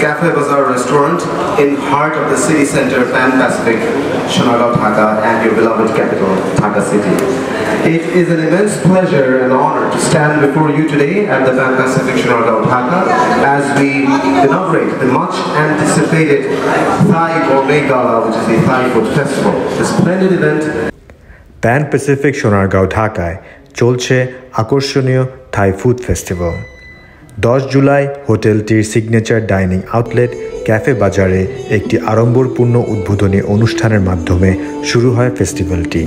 Cafe Bazaar restaurant in heart of the city center, Pan Pacific, Sonargaon, Dhaka, and your beloved capital, Dhaka City. It is an immense pleasure and honor to stand before you today at the Pan Pacific, Sonargaon, Dhaka, as we inaugurate the much anticipated Thai Gourmet Gala, which is the Thai Food Festival. The splendid event. Pan Pacific, Sonargaon, ঢাকায় চলছে আকর্ষণীয় Thai food festival. 10 July হোটেলটির signature dining outlet cafe বাজারে একটি আড়ম্বরপূর্ণ উদ্বোধনী অনুষ্ঠানের মাধ্যমে শুরু হয় ফেস্টিভ্যালটি।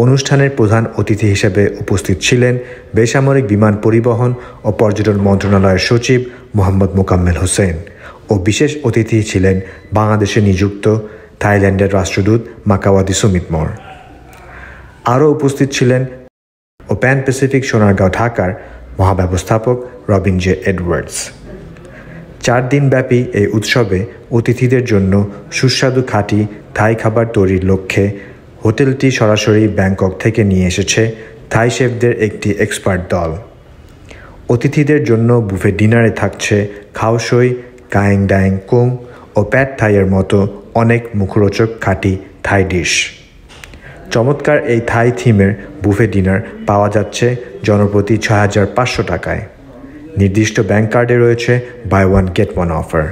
অনুষ্ঠানের প্রধান অতিথি হিসেবে উপস্থিত ছিলেন বেসামরিক বিমান পরিবহন ও পর্যটন মন্ত্রণালয়ের সচিব মোহাম্মদ মোকাম্মেল হোসেন ও বিশেষ অতিথি ছিলেন বাংলাদেশে নিযুক্ত থাইল্যান্ডের রাষ্ট্রদূত মাকাওয়াতি সুমিতমর। আরও উপস্থিত ছিলেন প্যান প্যাসিফিক সোনারগাঁও ঢাকার মহাব্যবস্থাপক রবিন জে এডওয়ার্ডস। 4 দিনব্যাপী এই উৎসবে অতিথিদের জন্য সুস্বাদু খাঁটি থাই খাবার তৈরির লক্ষ্যে হোটেলটি সরাসরি ব্যাংকক থেকে নিয়ে এসেছে থাই শেফদের একটি এক্সপার্ট দল। অতিথিদের জন্য বুফে ডিনারে থাকছে খাওসই, কায়েং ডায়েং কুং ও প্যাড থাইয়ের মতো অনেক মুখরোচক খাঁটি থাই ডিশ। চমৎকার এই থাই থিমের বুফে ডিনার পাওয়া যাচ্ছে জনপ্রতি ৬,৫০০ টাকায়। নির্দিষ্ট ব্যাংক কার্ডে রয়েছে buy one get one offer.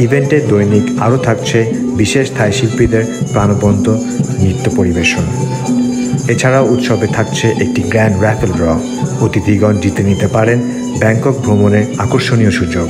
ইভেন্টে দৈনিক আরও থাকছে বিশেষ থাই শিল্পীদের প্রাণবন্ত নৃত্য পরিবেশন। এছাড়াও উৎসবে থাকছে একটি গ্র্যান্ড র্যাফেল ড্র। অতিথিগণ জিতে নিতে পারেন ব্যাংকক ভ্রমণের আকর্ষণীয় সুযোগ।